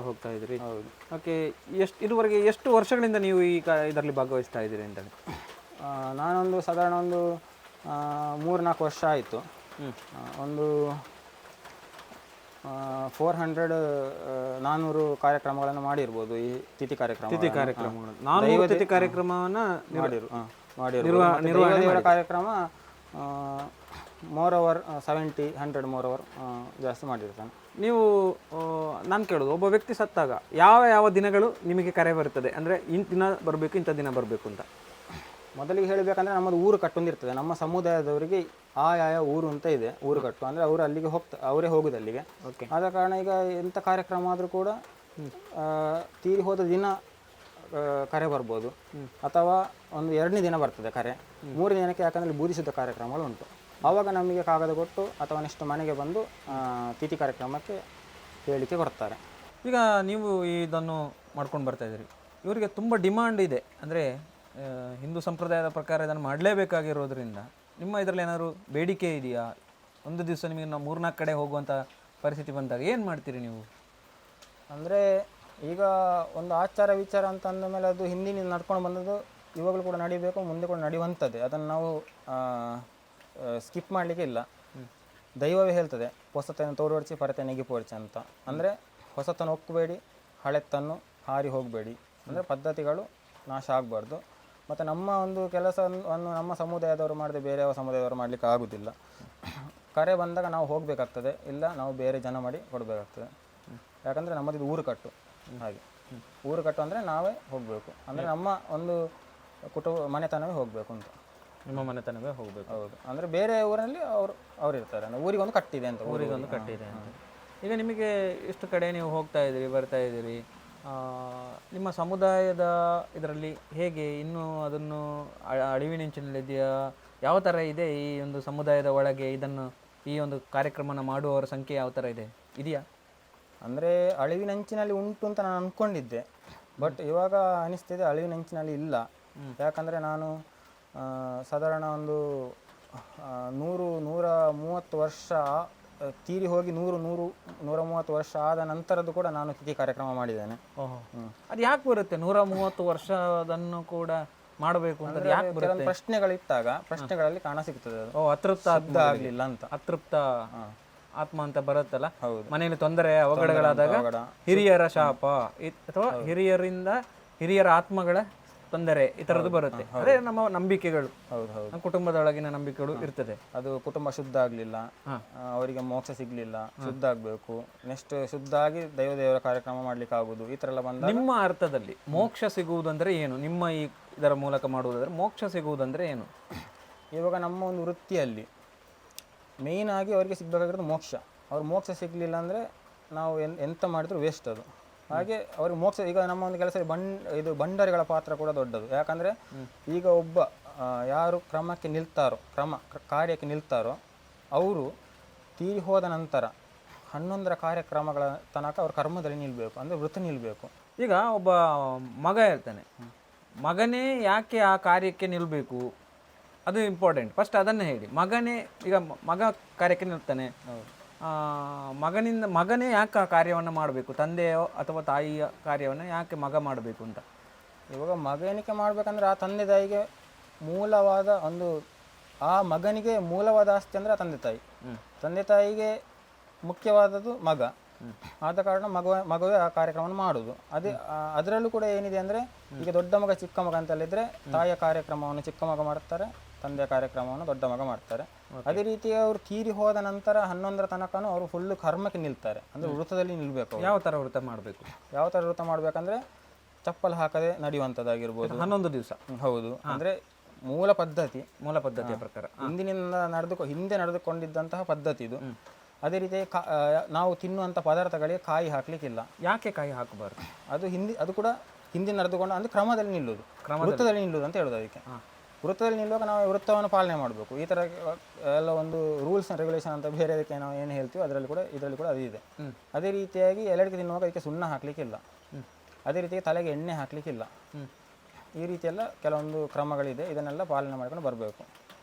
ಹೋಗ್ತಾ ಇದ್ರಿ. ಹೌದು. ಓಕೆ, ಇದುವರೆಗೆ ಎಷ್ಟು ವರ್ಷಗಳಿಂದ ನೀವು ಈಗ ಇದರಲ್ಲಿ ಭಾಗವಹಿಸ್ತಾ ಇದ್ದೀರಿ ಅಂತ? ನಾನೊಂದು ಸಾಧಾರಣ ಒಂದು 3-4 ವರ್ಷ ಆಯಿತು. ಒಂದು 400 ಕಾರ್ಯಕ್ರಮಗಳನ್ನು ಮಾಡಿರ್ಬೋದು. ಈ ತಿಥಿ ಕಾರ್ಯಕ್ರಮವನ್ನು ಮಾಡಿರುವ ಕಾರ್ಯಕ್ರಮ ಮೋರ್ ಓವರ್ 70-100 ಮೋರ್ ಓವರ್ ಜಾಸ್ತಿ ಮಾಡಿರ್ತಾನೆ. ನೀವು ನಾನು ಕೇಳೋದು, ಒಬ್ಬ ವ್ಯಕ್ತಿ ಸತ್ತಾಗ ಯಾವ ದಿನಗಳು ನಿಮಗೆ ಕರೆ ಬರ್ತದೆ, ಅಂದರೆ ಇಂಥ ದಿನ ಬರಬೇಕು, ಇಂಥ ದಿನ ಬರಬೇಕು ಅಂತ? ಮೊದಲಿಗೆ ಹೇಳಬೇಕಂದ್ರೆ ನಮ್ಮದು ಊರು ಕಟ್ಟೊಂದಿರ್ತದೆ. ನಮ್ಮ ಸಮುದಾಯದವರಿಗೆ ಆಯಾಯ ಊರು ಅಂತ ಇದೆ, ಊರು ಕಟ್ಟು ಅಂದರೆ ಅವರು ಅಲ್ಲಿಗೆ ಅವರೇ ಹೋಗುದು ಅಲ್ಲಿಗೆ. ಆದ ಕಾರಣ ಈಗ ಎಂಥ ಕಾರ್ಯಕ್ರಮ ಆದರೂ ಕೂಡ ತೀರಿ ಹೋದ ದಿನ ಕರೆ ಬರ್ಬೋದು, ಅಥವಾ ಒಂದು 2ನೇ ದಿನ ಬರ್ತದೆ ಕರೆ. 3ನೇ ದಿನಕ್ಕೆ ಯಾಕಂದರೆ ಬೂದಿಸಿದ ಕಾರ್ಯಕ್ರಮಗಳು ಉಂಟು. ಆವಾಗ ನಮಗೆ ಕಾಗದ ಕೊಟ್ಟು ಅಥವಾ ನೆಕ್ಸ್ಟ್ ಮನೆಗೆ ಬಂದು ತಿಥಿ ಕಾರ್ಯಕ್ರಮಕ್ಕೆ ಹೇಳಿಕೆ ಕೊಡ್ತಾರೆ. ಈಗ ನೀವು ಇದನ್ನು ಮಾಡ್ಕೊಂಡು ಬರ್ತಾ ಇದ್ದೀರಿ, ಇವರಿಗೆ ತುಂಬ ಡಿಮಾಂಡ್ ಇದೆ, ಅಂದರೆ ಹಿಂದೂ ಸಂಪ್ರದಾಯದ ಪ್ರಕಾರ ಇದನ್ನು ಮಾಡಲೇಬೇಕಾಗಿರೋದ್ರಿಂದ ನಿಮ್ಮ ಇದರಲ್ಲಿ ಏನಾದರೂ ಬೇಡಿಕೆ ಇದೆಯಾ? ಒಂದು ದಿವಸ ನಿಮಗೆ ನಾವು 3-4 ಕಡೆ ಹೋಗುವಂಥ ಪರಿಸ್ಥಿತಿ ಬಂದಾಗ ಏನು ಮಾಡ್ತೀರಿ ನೀವು? ಅಂದರೆ ಈಗ ಒಂದು ಆಚಾರ ವಿಚಾರ ಅಂತ ಅಂದ ಮೇಲೆ ಅದು ಹಿಂದಿನಿಂದ ನಡ್ಕೊಂಡು ಬಂದದ್ದು ಇವಾಗಲೂ ಕೂಡ ನಡಿಬೇಕು, ಮುಂದೆ ಕೂಡ ನಡೆಯುವಂಥದ್ದೇ. ಅದನ್ನು ನಾವು ಸ್ಕಿಪ್ ಮಾಡಲಿಕ್ಕೆ ಇಲ್ಲ. ದೈವವೇ ಹೇಳ್ತದೆ, ಹೊಸತನ್ನು ತೋರ್ವಡಿಸಿ ಪರತೆ ನೆಗಿಪೋರ್ಚಿ ಅಂತ. ಅಂದರೆ ಹೊಸತನ್ನು ಒಕ್ಕಬೇಡಿ, ಹಳೆತನ್ನು ಹಾರಿ ಹೋಗಬೇಡಿ. ಅಂದರೆ ಪದ್ಧತಿಗಳು ನಾಶ ಆಗಬಾರ್ದು. ಮತ್ತು ನಮ್ಮ ಒಂದು ಕೆಲಸವನ್ನು ನಮ್ಮ ಸಮುದಾಯದವರು ಮಾಡದೆ ಬೇರೆ ಯಾವ ಸಮುದಾಯದವರು ಮಾಡಲಿಕ್ಕೆ ಆಗೋದಿಲ್ಲ. ಕರೆ ಬಂದಾಗ ನಾವು ಹೋಗಬೇಕಾಗ್ತದೆ, ಇಲ್ಲ ನಾವು ಬೇರೆ ಜನ ಮಾಡಿ ಕೊಡಬೇಕಾಗ್ತದೆ. ಯಾಕಂದರೆ ನಮ್ಮದು ಊರು ಕಟ್ಟು, ಹಾಗೆ ಊರು ಕಟ್ಟು ಅಂದರೆ ನಾವೇ ಹೋಗಬೇಕು, ಅಂದರೆ ನಮ್ಮ ಒಂದು ಮನೆತನವೇ ಹೋಗಬೇಕು ಅಂತ. ನಿಮ್ಮ ಮನೆತನವೇ ಹೋಗಬೇಕು. ಹೌದು, ಅಂದರೆ ಬೇರೆ ಊರಲ್ಲಿ ಅವ್ರು ಇರ್ತಾರೆ, ಊರಿಗೊಂದು ಕಟ್ಟಿದೆ ಅಂತ. ಊರಿಗೊಂದು ಕಟ್ಟಿದೆ ಅಂತ. ಈಗ ನಿಮಗೆ ಇಷ್ಟು ಕಡೆ ನೀವು ಹೋಗ್ತಾ ಇದ್ದೀರಿ, ಬರ್ತಾ ಇದ್ದೀರಿ, ನಿಮ್ಮ ಸಮುದಾಯದ ಇದರಲ್ಲಿ ಹೇಗೆ ಇನ್ನೂ ಅದನ್ನು ಅಳಿವಿನಿಂಚಿನಲ್ಲಿದೆಯಾ? ಯಾವ ಥರ ಇದೆ ಈ ಒಂದು ಸಮುದಾಯದ ಒಳಗೆ ಈ ಒಂದು ಕಾರ್ಯಕ್ರಮನ ಮಾಡುವವರ ಸಂಖ್ಯೆ ಯಾವ ಥರ ಇದೆಯಾ? ಅಂದರೆ ಅಳಿವಿನಂಚಿನಲ್ಲಿ ಉಂಟು ಅಂತ ನಾನು ಅಂದ್ಕೊಂಡಿದ್ದೆ, ಬಟ್ ಇವಾಗ ಅನಿಸ್ತಿದೆ ಅಳಿವಿನಂಚಿನಲ್ಲಿ ಇಲ್ಲ. ಯಾಕಂದರೆ ನಾನು ಸಾಧಾರಣ ಒಂದು 130 ವರ್ಷ ತೀರಿ ಹೋಗಿ 130 ವರ್ಷ ಆದ ನಂತರದ್ದು ಕೂಡ ನಾನು ತಿಥಿ ಕಾರ್ಯಕ್ರಮ ಮಾಡಿದ್ದೇನೆ. ಅದು ಯಾಕೆ ಬರುತ್ತೆ 130 ವರ್ಷದನ್ನು ಕೂಡ ಮಾಡಬೇಕು ಅಂತ? ಯಾಕೆ ಕೆಲವೊಂದು ಪ್ರಶ್ನೆಗಳಿಟ್ಟಾಗ ಪ್ರಶ್ನೆಗಳಲ್ಲಿ ಕಾಣ ಸಿಗ್ತದೆ ಅದು. ಅತೃಪ್ತ ಆಗಲಿಲ್ಲ ಅಂತ, ಅತೃಪ್ತ ಆತ್ಮ ಅಂತ ಬರುತ್ತಲ್ಲ, ಮನೆಯಲ್ಲಿ ತೊಂದರೆ ಅವಘಡಗಳಾದಾಗ ಹಿರಿಯರ ಶಾಪ ಅಥವಾ ಹಿರಿಯರ ಆತ್ಮಗಳ ತೊಂದರೆ ಈ ಥರದ್ದು ಬರುತ್ತೆ. ಅದೇ ನಮ್ಮ ನಂಬಿಕೆಗಳು. ನಮ್ಮ ಕುಟುಂಬದೊಳಗಿನ ನಂಬಿಕೆಗಳು ಇರ್ತದೆ. ಅದು ಕುಟುಂಬ ಶುದ್ಧ ಆಗಲಿಲ್ಲ, ಅವರಿಗೆ ಮೋಕ್ಷ ಸಿಗ್ಲಿಲ್ಲ, ಶುದ್ಧ ಆಗಬೇಕು, ನೆಕ್ಸ್ಟ್ ಶುದ್ಧ ಆಗಿ ದೇವರ ಕಾರ್ಯಕ್ರಮ ಮಾಡ್ಲಿಕ್ಕೆ ಆಗುದು, ಈ ಥರ ಎಲ್ಲ ಬಂದ. ನಿಮ್ಮ ಅರ್ಥದಲ್ಲಿ ಮೋಕ್ಷ ಸಿಗುವುದಂದ್ರೆ ಏನು? ನಿಮ್ಮ ಇದರ ಮೂಲಕ ಮಾಡುವುದಾದ್ರೆ ಮೋಕ್ಷ ಸಿಗುವುದಂದ್ರೆ ಏನು? ಇವಾಗ ನಮ್ಮ ಒಂದು ವೃತ್ತಿಯಲ್ಲಿ ಮೇಯ್ನ್ ಆಗಿ ಅವರಿಗೆ ಸಿಗಬೇಕಾಗಿರೋದು ಮೋಕ್ಷ. ಅವ್ರು ಮೋಕ್ಷ ಸಿಗಲಿಲ್ಲ ಅಂದರೆ ನಾವು ಎಂತ ಮಾಡಿದ್ರು ವೇಸ್ಟ್ ಅದು. ಹಾಗೆ ಅವ್ರಿಗೆ ಮೋಕ್ಷ, ಈಗ ನಮ್ಮ ಒಂದು ಕೆಲಸ ಇದು ಭಂಡಾರಿಗಳ ಪಾತ್ರ ಕೂಡ ದೊಡ್ಡದು. ಯಾಕಂದರೆ ಈಗ ಒಬ್ಬ ಯಾರು ಕಾರ್ಯಕ್ಕೆ ನಿಲ್ತಾರೋ ಅವರು ತೀರಿ ಹೋದ ನಂತರ 11 ಕಾರ್ಯಕ್ರಮಗಳ ತನಕ ಅವ್ರ ಕರ್ಮದಲ್ಲಿ ನಿಲ್ಲಬೇಕು, ಅಂದರೆ ವೃತ್ತ ನಿಲ್ಲಬೇಕು. ಈಗ ಒಬ್ಬ ಮಗ ಇರ್ತಾನೆ, ಮಗನೇ ಯಾಕೆ ಆ ಕಾರ್ಯಕ್ಕೆ ನಿಲ್ಲಬೇಕು, ಅದು ಇಂಪಾರ್ಟೆಂಟ್. ಫಸ್ಟ್ ಅದನ್ನು ಹೇಳಿ. ಈಗ ಮಗ ಕಾರ್ಯಕ್ಕೆ ನಿಲ್ತಾನೆ, ಮಗನೇ ಯಾಕೆ ಆ ಕಾರ್ಯವನ್ನು ಮಾಡಬೇಕು? ತಂದೆಯೋ ಅಥವಾ ತಾಯಿಯ ಕಾರ್ಯವನ್ನು ಯಾಕೆ ಮಗ ಮಾಡಬೇಕು ಅಂತ? ಇವಾಗ ಮಗ ಏನಕ್ಕೆ ಮಾಡಬೇಕಂದ್ರೆ ಆ ತಂದೆ ತಾಯಿಗೆ ಮೂಲವಾದ ಒಂದು, ಆ ಮಗನಿಗೆ ಮೂಲವಾದ ಆಸ್ತಿ ಅಂದರೆ ತಂದೆ ತಾಯಿಗೆ ಮುಖ್ಯವಾದದ್ದು ಮಗ. ಆದ ಕಾರಣ ಮಗುವೇ ಆ ಕಾರ್ಯಕ್ರಮವನ್ನು ಮಾಡುವುದು. ಅದರಲ್ಲೂ ಕೂಡ ಏನಿದೆ ಅಂದರೆ, ಈಗ ದೊಡ್ಡ ಮಗ ಚಿಕ್ಕ ಮಗ ಅಂತಲ್ಲಿದ್ದರೆ ತಾಯಿಯ ಕಾರ್ಯಕ್ರಮವನ್ನು ಚಿಕ್ಕ ಮಗ ಮಾಡ್ತಾರೆ, ತಂದೆಯ ಕಾರ್ಯಕ್ರಮವನ್ನು ದೊಡ್ಡ ಮಗ ಮಾಡ್ತಾರೆ. ಅದೇ ರೀತಿ ಅವರು ತೀರಿ ಹೋದ ನಂತರ 11ರ ತನಕನೂ ಅವರು ಫುಲ್ಲು ಕರ್ಮಕ್ಕೆ ನಿಲ್ತಾರೆ, ಅಂದರೆ ವೃತ್ತದಲ್ಲಿ ನಿಲ್ಲಬೇಕು. ಯಾವ ಥರ ವೃತ್ತ ಮಾಡಬೇಕು? ಯಾವ ಥರ ವೃತ್ತ ಮಾಡಬೇಕಂದ್ರೆ ಚಪ್ಪಲ್ ಹಾಕದೆ ನಡೆಯುವಂಥದ್ದಾಗಿರ್ಬೋದು 11 ದಿವಸ. ಹೌದು, ಅಂದರೆ ಮೂಲ ಪದ್ಧತಿಯ ಪ್ರಕಾರ ಹಿಂದೆ ನಡೆದುಕೊಂಡಿದ್ದಂತಹ ಪದ್ಧತಿ ಇದು. ಅದೇ ರೀತಿ ನಾವು ತಿನ್ನುವಂಥ ಪದಾರ್ಥಗಳಿಗೆ ಕಾಯಿ ಹಾಕ್ಲಿಕ್ಕಿಲ್ಲ. ಯಾಕೆ ಕಾಯಿ ಹಾಕಬಾರ್ದು? ಅದು ಕೂಡ ಹಿಂದೆ ನಡೆದುಕೊಂಡು, ಅಂದರೆ ಕ್ರಮದಲ್ಲಿ ನಿಲ್ಲುವುದು, ವೃತ್ತದಲ್ಲಿ ನಿಲ್ಲುವುದು ಅಂತ ಹೇಳೋದು. ಅದಕ್ಕೆ ವೃತ್ತದಲ್ಲಿ ನಿಲ್ಲುವಾಗ ನಾವು ವೃತ್ತವನ್ನು ಪಾಲನೆ ಮಾಡಬೇಕು. ಈ ಥರ ಎಲ್ಲ ಒಂದು ರೂಲ್ಸ್ ಆ್ಯಂಡ್ ರೆಗ್ಯುಲೇಷನ್ ಅಂತ ಬೇರೆ ಅದಕ್ಕೆ ನಾವು ಏನು ಹೇಳ್ತೀವಿ ಇದರಲ್ಲಿ ಕೂಡ ಅದು ಇದೆ. ಅದೇ ರೀತಿಯಾಗಿ ಎಲ್ಲರಿಗೆ ತಿನ್ನುವಾಗ ಅದಕ್ಕೆ ಸುಣ್ಣ ಹಾಕಲಿಕ್ಕಿಲ್ಲ, ಅದೇ ರೀತಿಯಾಗಿ ತಲೆಗೆ ಎಣ್ಣೆ ಹಾಕಲಿಕ್ಕಿಲ್ಲ. ಈ ರೀತಿಯೆಲ್ಲ ಕೆಲವೊಂದು ಕ್ರಮಗಳಿದೆ, ಇದನ್ನೆಲ್ಲ ಪಾಲನೆ ಮಾಡ್ಕೊಂಡು ಬರಬೇಕು.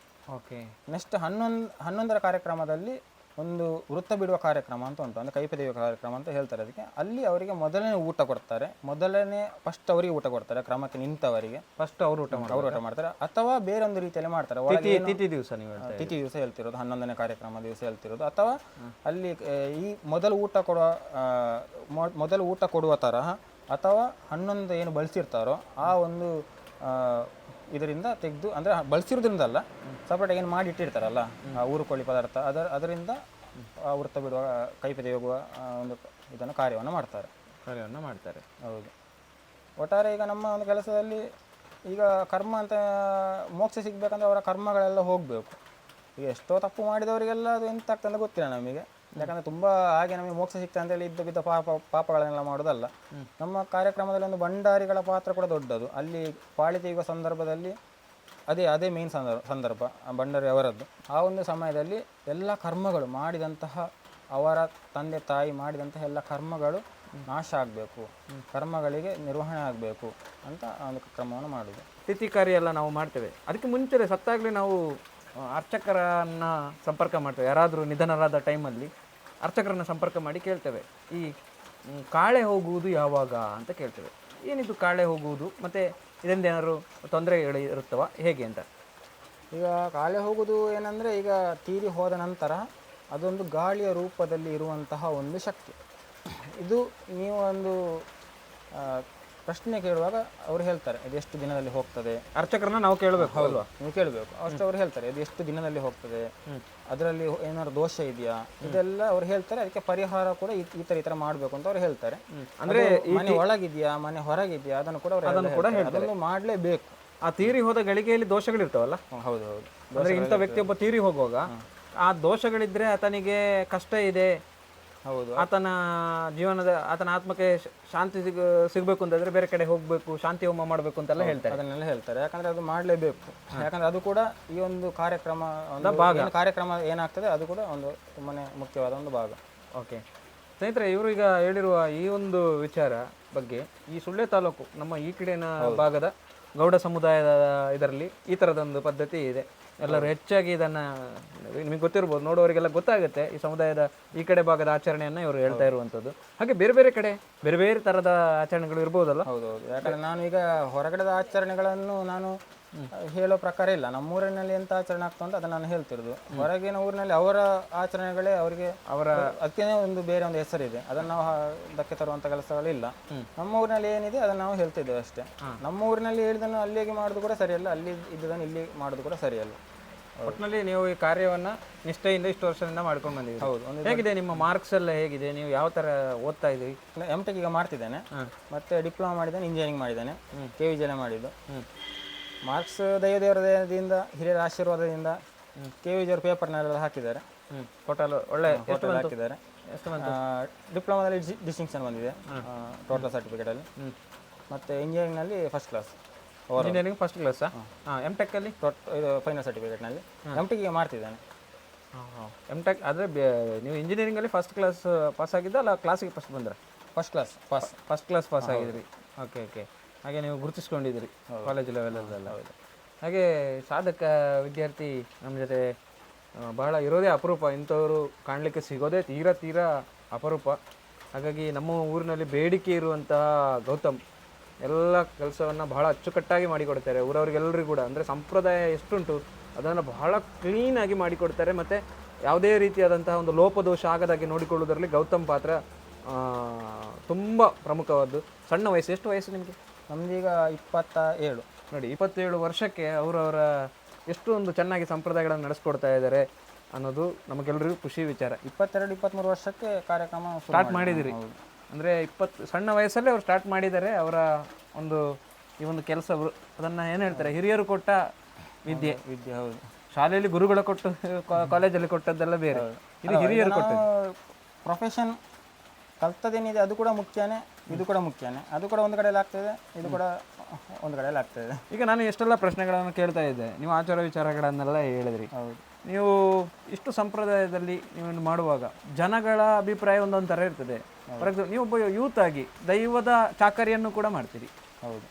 ಓಕೆ. ನೆಕ್ಸ್ಟ್ 11ರ ಕಾರ್ಯಕ್ರಮದಲ್ಲಿ ಒಂದು ವೃತ್ತ ಬಿಡುವ ಕಾರ್ಯಕ್ರಮ ಅಂತ ಉಂಟು, ಅಂದರೆ ಕೈಪದೆಯುವ ಕಾರ್ಯಕ್ರಮ ಅಂತ ಹೇಳ್ತಾರೆ ಅದಕ್ಕೆ. ಅಲ್ಲಿ ಅವರಿಗೆ ಮೊದಲನೇ ಊಟ ಕೊಡ್ತಾರೆ, ಫಸ್ಟ್ ಅವರಿಗೆ ಊಟ ಕೊಡ್ತಾರೆ, ಕ್ರಮಕ್ಕೆ ನಿಂತವರಿಗೆ ಫಸ್ಟ್ ಅವರು ಊಟ ಮಾಡ್ತಾರೆ. ಅಥವಾ ಬೇರೆ ಒಂದು ರೀತಿಯಲ್ಲಿ ಮಾಡ್ತಾರೆ, ತಿಥಿ ದಿವಸ ಹೇಳ್ತಿರೋದು, 11ನೇ ಕಾರ್ಯಕ್ರಮ ದಿವಸ ಹೇಳ್ತಿರೋದು. ಅಥವಾ ಅಲ್ಲಿ ಈ ಮೊದಲು ಊಟ ಕೊಡುವ ತರಹ, ಅಥವಾ 11 ಏನು ಬಳಸಿರ್ತಾರೋ ಆ ಒಂದು ಇದರಿಂದ ತೆಗೆದು, ಅಂದರೆ ಬಳಸಿರೋದ್ರಿಂದಲ್ಲ, ಸಪ್ರೇಟಾಗಿ ಏನು ಮಾಡಿ ಇಟ್ಟಿರ್ತಾರಲ್ಲ ಆ ಊರುಕೋಳಿ ಪದಾರ್ಥ, ಅದರಿಂದ ವೃತ್ತ ಬಿಡುವ ಕೈಪದೆ ಹೋಗುವ ಒಂದು ಕಾರ್ಯವನ್ನು ಮಾಡ್ತಾರೆ. ಹೌದು. ಒಟ್ಟಾರೆ ಈಗ ನಮ್ಮ ಒಂದು ಕೆಲಸದಲ್ಲಿ ಈಗ ಕರ್ಮ ಅಂತ ಮೋಕ್ಷ ಸಿಗಬೇಕಂದ್ರೆ ಅವರ ಕರ್ಮಗಳೆಲ್ಲ ಹೋಗಬೇಕು. ಈಗ ಎಷ್ಟೋ ತಪ್ಪು ಮಾಡಿದವರಿಗೆಲ್ಲ ಅದು ಎಂತ ಆಗ್ತದೆ ಅಂತ ಗೊತ್ತಿಲ್ಲ ನಮಗೆ. ಯಾಕಂದರೆ ತುಂಬ ಹಾಗೆ ನಮಗೆ ಮೋಕ್ಷ ಸಿಗ್ತದೆ ಅಂತೇಳಿ ಇದ್ದ ಪಾಪಗಳನ್ನೆಲ್ಲ ಮಾಡೋದಲ್ಲ. ನಮ್ಮ ಕಾರ್ಯಕ್ರಮದಲ್ಲಿ ಒಂದು ಭಂಡಾರಿಗಳ ಪಾತ್ರ ಕೂಡ ದೊಡ್ಡದು. ಅಲ್ಲಿ ಪಾಳಿ ತೆಗೆಯುವ ಸಂದರ್ಭದಲ್ಲಿ ಅದೇ ಮೇನ್ ಸಂದರ್ಭ ಭಂಡಾರಿ ಅವರದ್ದು. ಆ ಒಂದು ಸಮಯದಲ್ಲಿ ಎಲ್ಲ ಕರ್ಮಗಳು ಮಾಡಿದಂತಹ, ಅವರ ತಂದೆ ತಾಯಿ ಮಾಡಿದಂತಹ ಎಲ್ಲ ಕರ್ಮಗಳು ನಾಶ ಆಗಬೇಕು, ಕರ್ಮಗಳಿಗೆ ನಿರ್ವಹಣೆ ಆಗಬೇಕು ಅಂತ ಒಂದು ಕ್ರಮವನ್ನು ಮಾಡೋದು. ತಿಥಿ ಕಾರ್ಯ ಎಲ್ಲ ನಾವು ಮಾಡ್ತೇವೆ. ಅದಕ್ಕೆ ಮುಂಚೆ ಸತ್ತಾಗಲೇ ನಾವು ಅರ್ಚಕರನ್ನ ಸಂಪರ್ಕ ಮಾಡ್ತೇವೆ. ಯಾರಾದರೂ ನಿಧನರಾದ ಟೈಮಲ್ಲಿ ಅರ್ಚಕರನ್ನ ಸಂಪರ್ಕ ಮಾಡಿ ಕೇಳ್ತೇವೆ, ಈ ಕಾಳೆ ಹೋಗುವುದು ಯಾವಾಗ ಅಂತ ಕೇಳ್ತೇವೆ. ಏನಿದು ಕಾಳೆ ಹೋಗುವುದು, ಮತ್ತು ಇದರಿಂದ ಏನಾದ್ರು ತೊಂದರೆಗಳು ಇರುತ್ತವ ಹೇಗೆ ಅಂತ? ಈಗ ಕಾಳೆ ಹೋಗುವುದು ಏನಂದರೆ, ಈಗ ತೀರಿ ಹೋದ ನಂತರ ಅದೊಂದು ಗಾಳಿಯ ರೂಪದಲ್ಲಿ ಇರುವಂತಹ ಒಂದು ಶಕ್ತಿ. ಇದು ನೀವು ಒಂದು ಪ್ರಶ್ನೆ ಕೇಳುವಾಗ ಅವ್ರು ಹೇಳ್ತಾರೆ ಇದು ಎಷ್ಟು ದಿನದಲ್ಲಿ ಹೋಗ್ತದೆ. ಅರ್ಚಕರನ್ನ ನಾವು ಕೇಳಬೇಕು ಅಲ್ವಾ? ನೀವು ಕೇಳಬೇಕು ಅಷ್ಟು ಅವ್ರು ಹೇಳ್ತಾರೆ ಇದು ಎಷ್ಟು ದಿನದಲ್ಲಿ ಹೋಗ್ತದೆ, ಅದರಲ್ಲಿ ಏನಾದ್ರು ದೋಷ ಇದೆಯಾ, ಇದೆಲ್ಲ ಅವ್ರು ಹೇಳ್ತಾರೆ. ಅದಕ್ಕೆ ಪರಿಹಾರ ಕೂಡ ಈ ತರ ಮಾಡಬೇಕು ಅಂತ ಅವ್ರು ಹೇಳ್ತಾರೆ. ಅಂದ್ರೆ ಮನೆ ಒಳಗಿದ್ಯಾ ಮನೆ ಹೊರಗಿದ್ಯಾ ಅದನ್ನು ಕೂಡ ಅದನ್ನು ಮಾಡಲೇಬೇಕು. ಆ ತೀರಿ ಹೋದ ಗಳಿಗೆಯಲ್ಲಿ ದೋಷಗಳಿರ್ತಾವಲ್ಲ? ಹೌದು ಹೌದು. ಅಂದ್ರೆ ಇಂಥ ವ್ಯಕ್ತಿಯೊಬ್ಬ ತೀರಿ ಹೋಗುವಾಗ ಆ ದೋಷಗಳಿದ್ರೆ ಆತನಿಗೆ ಕಷ್ಟ ಇದೆ, ಹೌದು, ಆತನ ಜೀವನದ ಆತನ ಆತ್ಮಕ್ಕೆ ಶಾಂತಿ ಸಿಗಬೇಕು ಅಂತಂದ್ರೆ ಬೇರೆ ಕಡೆ ಹೋಗ್ಬೇಕು, ಶಾಂತಿ ಹೋಮ ಮಾಡ್ಬೇಕು ಅಂತೆಲ್ಲ ಹೇಳ್ತಾರೆ. ಅದನ್ನೆಲ್ಲ ಹೇಳ್ತಾರೆ. ಯಾಕಂದ್ರೆ ಅದು ಮಾಡಲೇಬೇಕು. ಯಾಕಂದ್ರೆ ಅದು ಕೂಡ ಈ ಒಂದು ಕಾರ್ಯಕ್ರಮ ಕಾರ್ಯಕ್ರಮ ಏನಾಗ್ತದೆ ಅದು ಕೂಡ ಒಂದು ತುಂಬಾನೇ ಮುಖ್ಯವಾದ ಒಂದು ಭಾಗ. ಓಕೆ ಸ್ನೇಹಿತರೆ, ಇವರು ಈಗ ಹೇಳಿರುವ ಈ ಒಂದು ವಿಚಾರ ಬಗ್ಗೆ ಈ ಸುಳ್ಯ ತಾಲೂಕು ನಮ್ಮ ಈ ಕಡೆನ ಭಾಗದ ಗೌಡ ಸಮುದಾಯದ ಇದರಲ್ಲಿ ಈ ಥರದೊಂದು ಪದ್ಧತಿ ಇದೆ. ಎಲ್ಲರೂ ಹೆಚ್ಚಾಗಿ ಇದನ್ನು ನಿಮಗೆ ಗೊತ್ತಿರ್ಬೋದು, ನೋಡುವವರಿಗೆಲ್ಲ ಗೊತ್ತಾಗುತ್ತೆ ಈ ಸಮುದಾಯದ ಈ ಕಡೆ ಭಾಗದ ಆಚರಣೆಯನ್ನು ಇವರು ಹೇಳ್ತಾ ಇರುವಂಥದ್ದು. ಹಾಗೆ ಬೇರೆ ಬೇರೆ ಕಡೆ ಬೇರೆ ಬೇರೆ ಥರದ ಆಚರಣೆಗಳು ಇರ್ಬೋದಲ್ಲ? ಹೌದೌದು. ಯಾಕಂದ್ರೆ ನಾನು ಈಗ ಹೊರಗಡೆದ ಆಚರಣೆಗಳನ್ನು ನಾನು ಹೇಳೋ ಪ್ರಕಾರ ಇಲ್ಲ. ನಮ್ಮೂರಿನಲ್ಲಿ ಎಂತ ಆಚರಣೆ ಆಗ್ತಾ ಉಂಟು ಅದನ್ನು ನಾನು ಹೇಳ್ತಿರೋದು. ಹೊರಗಿನ ಊರಿನಲ್ಲಿ ಅವರ ಆಚರಣೆಗಳೇ ಅವರಿಗೆ ಅದಕ್ಕೆ ಒಂದು ಬೇರೆ ಒಂದು ಹೆಸರಿದೆ, ಅದನ್ನು ನಾವು ಧಕ್ಕೆ ತರುವಂಥ ಕೆಲಸಗಳಿಲ್ಲ. ನಮ್ಮ ಊರಿನಲ್ಲಿ ಏನಿದೆ ಅದನ್ನು ನಾವು ಹೇಳ್ತಿದ್ದೇವೆ ಅಷ್ಟೇ. ನಮ್ಮ ಊರಿನಲ್ಲಿ ಹೇಳಿದನ್ನು ಅಲ್ಲಿಗೆ ಮಾಡೋದು ಕೂಡ ಸರಿಯಲ್ಲ, ಅಲ್ಲಿ ಇದ್ದದನ್ನು ಇಲ್ಲಿ ಮಾಡೋದು ಕೂಡ ಸರಿಯಲ್ಲ. ಒಟ್ಟಿನಲ್ಲಿ ನೀವು ಈ ಕಾರ್ಯವನ್ನ ನಿಷ್ಠೆಯಿಂದ ಇಷ್ಟು ವರ್ಷದಿಂದ ಮಾಡ್ಕೊಂಡು ಬಂದಿದ್ದೀರಿ. ಹೌದು. ಹೇಗಿದೆ ನಿಮ್ಮ ಮಾರ್ಕ್ಸ್ ಎಲ್ಲ ಹೇಗಿದೆ? ನೀವು ಯಾವ ತರ ಓದ್ತಾ ಇದ್ದೀವಿ? M.Tech ಈಗ ಮಾಡ್ತಿದ್ದೇನೆ, ಮತ್ತೆ ಡಿಪ್ಲೊಮಾ ಮಾಡಿದ್ದೇನೆ, ಇಂಜಿನಿಯರಿಂಗ್ ಮಾಡಿದ್ದೇನೆ, KVJ ಮಾಡಿದ್ದು. ಮಾರ್ಕ್ಸ್ ದೈವದೇವರದಿಂದ ಹಿರಿಯರ ಆಶೀರ್ವಾದದಿಂದ KVJ ಅವರು ಪೇಪರ್ನೆಲ್ಲ ಹಾಕಿದ್ದಾರೆ. ಟೋಟಲ್ ಒಳ್ಳೆ ಹಾಕಿದ್ದಾರೆ. ಡಿಪ್ಲೊಮಾದಲ್ಲಿ ಡಿಸ್ಟಿಂಕ್ಷನ್ ಬಂದಿದೆ ಟೋಟಲ್ ಸರ್ಟಿಫಿಕೇಟಲ್ಲಿ, ಮತ್ತು ಇಂಜಿನಿಯರಿಂಗ್ನಲ್ಲಿ first class. Engineering first class. M.Tech ಅಲ್ಲಿ ಇದು ಫೈನಲ್ ಸರ್ಟಿಫಿಕೇಟ್ನಲ್ಲಿ. M.Tech ಈಗ ಮಾಡ್ತಿದ್ದಾನೆ. M.Tech ಆದರೆ ನೀವು ಇಂಜಿನಿಯರಿಂಗಲ್ಲಿ ಫಸ್ಟ್ ಕ್ಲಾಸ್ ಪಾಸ್ ಆಗಿದ್ದ ಅಲ್ಲ ಕ್ಲಾಸಿಗೆ ಫಸ್ಟ್ ಬಂದ್ರೆ? First class first class pass ಆಗಿದ್ರಿ. Okay okay. ಹಾಗೆ ನೀವು ಗುರುತಿಸ್ಕೊಂಡಿದ್ದೀರಿ ಕಾಲೇಜ್ ಲೆವೆಲಲ್ಲೆಲ್ಲ. ಹಾಗೆ ಸಾಧಕ ವಿದ್ಯಾರ್ಥಿ ನಮ್ಮ ಜೊತೆ ಬಹಳ ಇರೋದೇ ಅಪರೂಪ. ಇಂಥವರು ಕಾಣಲಿಕ್ಕೆ ಸಿಗೋದೇ ತೀರಾ ಅಪರೂಪ. ಹಾಗಾಗಿ ನಮ್ಮ ಊರಿನಲ್ಲಿ ಬೇಡಿಕೆ ಇರುವಂತಹ ಗೌತಮ್ ಎಲ್ಲ ಕೆಲಸವನ್ನು ಬಹಳ ಅಚ್ಚುಕಟ್ಟಾಗಿ ಮಾಡಿಕೊಡ್ತಾರೆ. ಊರವ್ರಿಗೆಲ್ಲರಿಗೂ ಕೂಡ ಅಂದರೆ ಸಂಪ್ರದಾಯ ಎಷ್ಟುಂಟು ಅದನ್ನು ಬಹಳ ಕ್ಲೀನಾಗಿ ಮಾಡಿಕೊಡ್ತಾರೆ. ಮತ್ತು ಯಾವುದೇ ರೀತಿಯಾದಂತಹ ಒಂದು ಲೋಪದೋಷ ಆಗದಾಗೆ ನೋಡಿಕೊಳ್ಳುವುದರಲ್ಲಿ ಗೌತಮ್ ಪಾತ್ರ ತುಂಬ ಪ್ರಮುಖವಾದ್ದು. ಸಣ್ಣ ವಯಸ್ಸು, ಎಷ್ಟು ವಯಸ್ಸು ನಿಮಗೆ? ನಮ್ದೀಗ 27. ನೋಡಿ, 27 ವರ್ಷಕ್ಕೆ ಅವರವರ ಎಷ್ಟು ಒಂದು ಚೆನ್ನಾಗಿ ಸಂಪ್ರದಾಯಗಳನ್ನು ನಡೆಸ್ಕೊಡ್ತಾ ಇದ್ದಾರೆ ಅನ್ನೋದು ನಮಗೆಲ್ಲರಿಗೂ ಖುಷಿ ವಿಚಾರ. 22-23 ವರ್ಷಕ್ಕೆ ಕಾರ್ಯಕ್ರಮ ಸ್ಟಾರ್ಟ್ ಮಾಡಿದಿರಿ. ಅಂದರೆ ಸಣ್ಣ ವಯಸ್ಸಲ್ಲೇ ಅವ್ರು ಸ್ಟಾರ್ಟ್ ಮಾಡಿದ್ದಾರೆ. ಅವರ ಈ ಒಂದು ಕೆಲಸ ಅದನ್ನು ಏನು ಹೇಳ್ತಾರೆ, ಹಿರಿಯರು ಕೊಟ್ಟ ವಿದ್ಯೆ. ಹೌದು. ಶಾಲೆಯಲ್ಲಿ ಗುರುಗಳ ಕೊಟ್ಟು ಕಾಲೇಜಲ್ಲಿ ಕೊಟ್ಟದ್ದೆಲ್ಲ ಬೇರೆ, ಇದು ಹಿರಿಯರು ಕೊಟ್ಟು. ಪ್ರೊಫೆಷನ್ ಕಲ್ತದೇನಿದೆ ಅದು ಕೂಡ ಮುಖ್ಯನೇ, ಇದು ಕೂಡ ಮುಖ್ಯನೇ. ಅದು ಕೂಡ ಒಂದು ಕಡೆಯಲ್ಲಿ ಆಗ್ತದೆ, ಇದು ಕೂಡ ಒಂದು ಕಡೆಯಲ್ಲಿ ಆಗ್ತದೆ. ಈಗ ನಾನು ಎಷ್ಟೆಲ್ಲ ಪ್ರಶ್ನೆಗಳನ್ನು ಕೇಳ್ತಾ ಇದ್ದೆ, ನೀವು ಆಚಾರ ವಿಚಾರಗಳನ್ನೆಲ್ಲ ಹೇಳಿದ್ರಿ. ಹೌದು. ನೀವು ಇಷ್ಟು ಸಂಪ್ರದಾಯದಲ್ಲಿ ನೀವು ಮಾಡುವಾಗ ಜನಗಳ ಅಭಿಪ್ರಾಯ ಒಂದೊಂದು ಥರ ಇರ್ತದೆ. ಫಾರ್ ಎಕ್ಸಾಂಪಲ್ ನೀವು ಒಬ್ಬ ಯೂತ್ ಆಗಿ ದೈವದ ಚಾಕರಿಯನ್ನು ಕೂಡ ಮಾಡ್ತೀರಿ. ಹೌದು.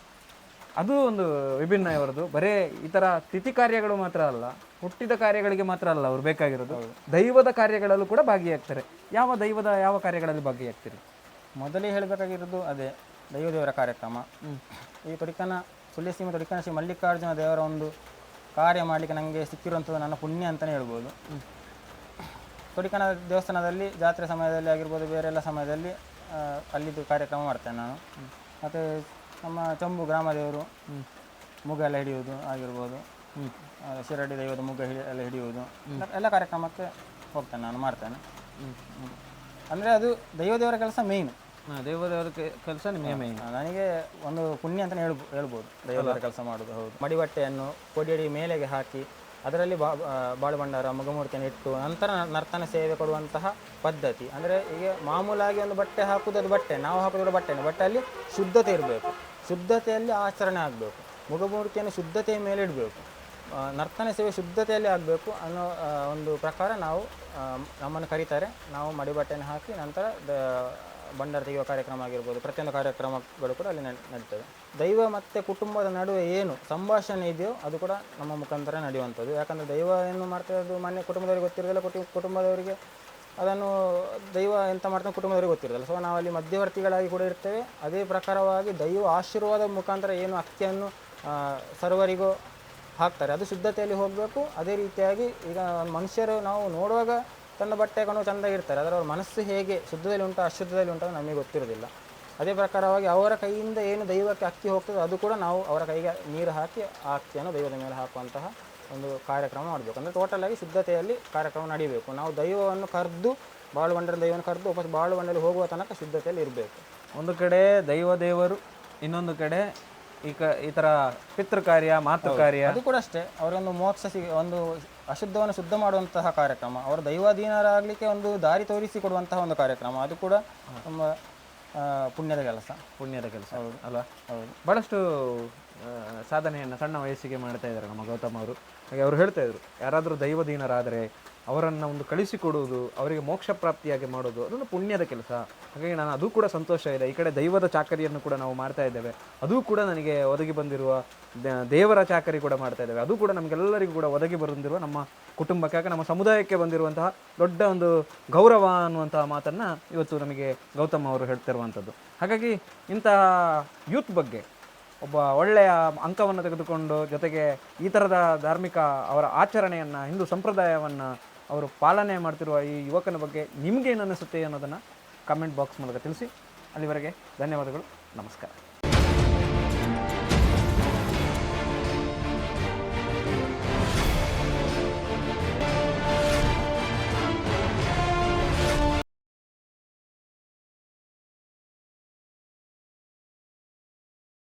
ಅದು ಒಂದು ವಿಭಿನ್ನ ಇವರದು. ಬರೇ ಈ ಥರ ತಿಥಿ ಕಾರ್ಯಗಳು ಮಾತ್ರ ಅಲ್ಲ, ಹುಟ್ಟಿದ ಕಾರ್ಯಗಳಿಗೆ ಮಾತ್ರ ಅಲ್ಲ ಅವ್ರು ಬೇಕಾಗಿರೋದು, ದೈವದ ಕಾರ್ಯಗಳಲ್ಲೂ ಕೂಡ ಭಾಗಿಯಾಗ್ತಾರೆ. ಯಾವ ಕಾರ್ಯಗಳಲ್ಲಿ ಭಾಗಿಯಾಗ್ತೀರಿ? ಮೊದಲೇ ಹೇಳಬೇಕಾಗಿರೋದು ಅದೇ ದೈವದೇವರ ಕಾರ್ಯಕ್ರಮ. ಈ ಸುಳ್ಯ ಸೀಮೆ ತೊಡಿಕನ ಶ್ರೀ ಮಲ್ಲಿಕಾರ್ಜುನ ದೇವರ ಒಂದು ಕಾರ್ಯ ಮಾಡಲಿಕ್ಕೆ ನನಗೆ ಸಿಕ್ಕಿರುವಂಥದ್ದು ನನ್ನ ಪುಣ್ಯ ಅಂತಲೇ ಹೇಳ್ಬೋದು. ತೊಡಿಕನ ದೇವಸ್ಥಾನದಲ್ಲಿ ಜಾತ್ರೆ ಸಮಯದಲ್ಲಿ ಆಗಿರ್ಬೋದು, ಬೇರೆ ಎಲ್ಲ ಸಮಯದಲ್ಲಿ ಅಲ್ಲಿದ್ದು ಕಾರ್ಯಕ್ರಮ ಮಾಡ್ತೇನೆ ನಾನು. ಮತ್ತು ನಮ್ಮ ಚಂಬು ಗ್ರಾಮದೇವರು ಮುಗ ಎಲ್ಲ ಹಿಡಿಯುವುದು ಆಗಿರ್ಬೋದು, ಶಿರಡಿ ದೈವದ ಮುಗ ಎಲ್ಲ ಹಿಡಿಯುವುದು, ಎಲ್ಲ ಕಾರ್ಯಕ್ರಮಕ್ಕೆ ಹೋಗ್ತೇನೆ ನಾನು, ಮಾಡ್ತೇನೆ. ಅಂದರೆ ಅದು ದೈವದೇವರ ಕೆಲಸ ಮೇಯ್ನು. ದೈವದೇವರ ಕೆಲಸ ನಿಮಗೆ ಮೇಯ್ನು. ನನಗೆ ಒಂದು ಪುಣ್ಯ ಅಂತಲೇ ಹೇಳ್ಬೋದು ದೈವದೇವರ ಕೆಲಸ ಮಾಡೋದು. ಹೌದು. ಮಡಿಬಟ್ಟೆಯನ್ನು ಕೊಡಿಯಡಿ ಮೇಲೆಗೆ ಹಾಕಿ ಅದರಲ್ಲಿ ಬಾಳು ಭಂಡಾರ ಮುಗಮೂರ್ತಿಯನ್ನು ಇಟ್ಟು ನಂತರ ನರ್ತನ ಸೇವೆ ಕೊಡುವಂತಹ ಪದ್ಧತಿ. ಅಂದರೆ ಈಗ ಮಾಮೂಲಾಗಿ ಒಂದು ಬಟ್ಟೆ ಹಾಕುವುದು, ಅದು ಬಟ್ಟೆ ನಾವು ಹಾಕೋದು ಬಟ್ಟೆನೇ, ಬಟ್ ಅಲ್ಲಿ ಶುದ್ಧತೆ ಇರಬೇಕು, ಶುದ್ಧತೆಯಲ್ಲಿ ಆಚರಣೆ ಆಗಬೇಕು, ಮುಗಮೂರ್ತಿಯನ್ನು ಶುದ್ಧತೆಯ ಮೇಲೆ ಇಡಬೇಕು, ನರ್ತನ ಸೇವೆ ಶುದ್ಧತೆಯಲ್ಲಿ ಆಗಬೇಕು ಅನ್ನೋ ಒಂದು ಪ್ರಕಾರ ನಾವು ನಮ್ಮನ್ನು ಕರೀತಾರೆ. ನಾವು ಮಡಿಬಟ್ಟೆಯನ್ನು ಹಾಕಿ ನಂತರ ಭಂಡಾರ ತೆಗೆಯುವ ಕಾರ್ಯಕ್ರಮ ಆಗಿರ್ಬೋದು, ಪ್ರತಿಯೊಂದು ಕಾರ್ಯಕ್ರಮಗಳು ಕೂಡ ಅಲ್ಲಿ ನಡೀತದೆ. ದೈವ ಮತ್ತು ಕುಟುಂಬದ ನಡುವೆ ಏನು ಸಂಭಾಷಣೆ ಇದೆಯೋ ಅದು ಕೂಡ ನಮ್ಮ ಮುಖಾಂತರ ನಡೆಯುವಂಥದ್ದು. ಯಾಕಂದರೆ ದೈವ ಏನು ಮಾಡ್ತಾರೆ ಅದು ಮನೆ ಕುಟುಂಬದವರಿಗೆ ಗೊತ್ತಿರೋದಿಲ್ಲ, ಕುಟುಂಬದವರಿಗೆ ಅದನ್ನು ದೈವ ಎಂತ ಮಾಡ್ತಾನೆ ಕುಟುಂಬದವರಿಗೆ ಗೊತ್ತಿರೋದಿಲ್ಲ. ಸೊ ನಾವು ಅಲ್ಲಿ ಮಧ್ಯವರ್ತಿಗಳಾಗಿ ಕೂಡ ಇರ್ತೇವೆ. ಅದೇ ಪ್ರಕಾರವಾಗಿ ದೈವ ಆಶೀರ್ವಾದ ಮುಖಾಂತರ ಏನು ಅಕ್ಕಿಯನ್ನು ಸರ್ವರಿಗೂ ಹಾಕ್ತಾರೆ ಅದು ಶುದ್ಧತೆಯಲ್ಲಿ ಹೋಗಬೇಕು. ಅದೇ ರೀತಿಯಾಗಿ ಈಗ ಮನುಷ್ಯರು ನಾವು ನೋಡುವಾಗ ತನ್ನ ಬಟ್ಟೆ ಹಾಕೊಂಡು ಚೆಂದಾಗಿರ್ತಾರೆ, ಆದರೆ ಅವ್ರ ಮನಸ್ಸು ಹೇಗೆ ಶುದ್ಧದಲ್ಲಿ ಉಂಟು ಅಶುದ್ಧದಲ್ಲಿ ಉಂಟು ನಮಗೆ ಗೊತ್ತಿರೋದಿಲ್ಲ. ಅದೇ ಪ್ರಕಾರವಾಗಿ ಅವರ ಕೈಯಿಂದ ಏನು ದೈವಕ್ಕೆ ಅಕ್ಕಿ ಹೋಗ್ತದೆ ಅದು ಕೂಡ ನಾವು ಅವರ ಕೈಗೆ ನೀರು ಹಾಕಿ ಆ ಅಕ್ಕಿಯನ್ನು ದೈವದ ಮೇಲೆ ಹಾಕುವಂತಹ ಒಂದು ಕಾರ್ಯಕ್ರಮ ಮಾಡಬೇಕು. ಅಂದರೆ ಟೋಟಲಾಗಿ ಸಿದ್ಧತೆಯಲ್ಲಿ ಕಾರ್ಯಕ್ರಮ ನಡೀಬೇಕು. ನಾವು ದೈವವನ್ನು ಕರೆದು ಬಾಳುಬಂಡರ ದೈವವನ್ನು ಕರೆದು ವಾಪಸ್ ಬಾಳುಬಂಡಲ್ಲಿ ಹೋಗುವ ತನಕ ಸಿದ್ಧತೆಯಲ್ಲಿ ಇರಬೇಕು. ಒಂದು ಕಡೆ ದೇವರು, ಇನ್ನೊಂದು ಕಡೆ ಈ ಥರ ಪಿತೃ ಕಾರ್ಯ, ಮಾತೃ ಕಾರ್ಯ, ಅದು ಕೂಡ ಅಷ್ಟೇ. ಅವರೊಂದು ಮೋಕ್ಷ ಒಂದು ಅಶುದ್ಧವನ್ನು ಶುದ್ಧ ಮಾಡುವಂತಹ ಕಾರ್ಯಕ್ರಮ, ಅವರ ದೈವಾಧೀನರಾಗಲಿಕ್ಕೆ ಒಂದು ದಾರಿ ತೋರಿಸಿ ಕೊಡುವಂತಹ ಒಂದು ಕಾರ್ಯಕ್ರಮ, ಅದು ಕೂಡ ತುಂಬ ಪುಣ್ಯದ ಕೆಲಸ. ಹೌದು ಅಲ್ವಾ? ಹೌದು. ಭಾಳಷ್ಟು ಸಾಧನೆಯನ್ನು ಸಣ್ಣ ವಯಸ್ಸಿಗೆ ಮಾಡ್ತಾ ಇದ್ದಾರೆ ನಮ್ಮ ಗೌತಮ್ ಅವರು. ಹಾಗೆ ಅವರು ಹೇಳ್ತಾ ಇದ್ರು, ಯಾರಾದರೂ ದೈವದೀನರಾದರೆ ಅವರನ್ನು ಒಂದು ಕಳಿಸಿಕೊಡುವುದು, ಅವರಿಗೆ ಮೋಕ್ಷ ಪ್ರಾಪ್ತಿಯಾಗಿ ಮಾಡೋದು ಅದೊಂದು ಪುಣ್ಯದ ಕೆಲಸ. ಹಾಗಾಗಿ ನಾನು ಅದು ಕೂಡ ಸಂತೋಷ ಇದೆ. ಈ ಕಡೆ ದೈವದ ಚಾಕರಿಯನ್ನು ಕೂಡ ನಾವು ಮಾಡ್ತಾ ಇದ್ದೇವೆ, ಅದು ಕೂಡ ನನಗೆ ಒದಗಿ ಬಂದಿರುವ ದೇವರ ಚಾಕರಿ ಕೂಡ ಮಾಡ್ತಾ ಇದ್ದೇವೆ, ಅದು ಕೂಡ ನಮಗೆಲ್ಲರಿಗೂ ಕೂಡ ಒದಗಿ ಬಂದಿರುವ ನಮ್ಮ ಕುಟುಂಬಕ್ಕೆ, ನಮ್ಮ ಸಮುದಾಯಕ್ಕೆ ಬಂದಿರುವಂತಹ ದೊಡ್ಡ ಒಂದು ಗೌರವ ಅನ್ನುವಂತಹ ಮಾತನ್ನು ಇವತ್ತು ನಮಗೆ ಗೌತಮ್ ಅವರು ಹೇಳ್ತಿರುವಂಥದ್ದು. ಹಾಗಾಗಿ ಇಂತಹ ಯೂತ್ ಬಗ್ಗೆ ಒಬ್ಬ ಒಳ್ಳೆಯ ಅಂಕವನ್ನು ತೆಗೆದುಕೊಂಡು ಜೊತೆಗೆ ಈ ಥರದ ಧಾರ್ಮಿಕ ಅವರ ಆಚರಣೆಯನ್ನು, ಹಿಂದೂ ಸಂಪ್ರದಾಯವನ್ನು ಅವರು ಪಾಲನೆ ಮಾಡ್ತಿರುವ ಈ ಯುವಕನ ಬಗ್ಗೆ ನಿಮಗೇನು ಅನ್ನಿಸುತ್ತೆ ಅನ್ನೋದನ್ನು ಕಮೆಂಟ್ ಬಾಕ್ಸ್ ಮೂಲಕ ತಿಳಿಸಿ. ಅಲ್ಲಿವರೆಗೆ ಧನ್ಯವಾದಗಳು, ನಮಸ್ಕಾರ.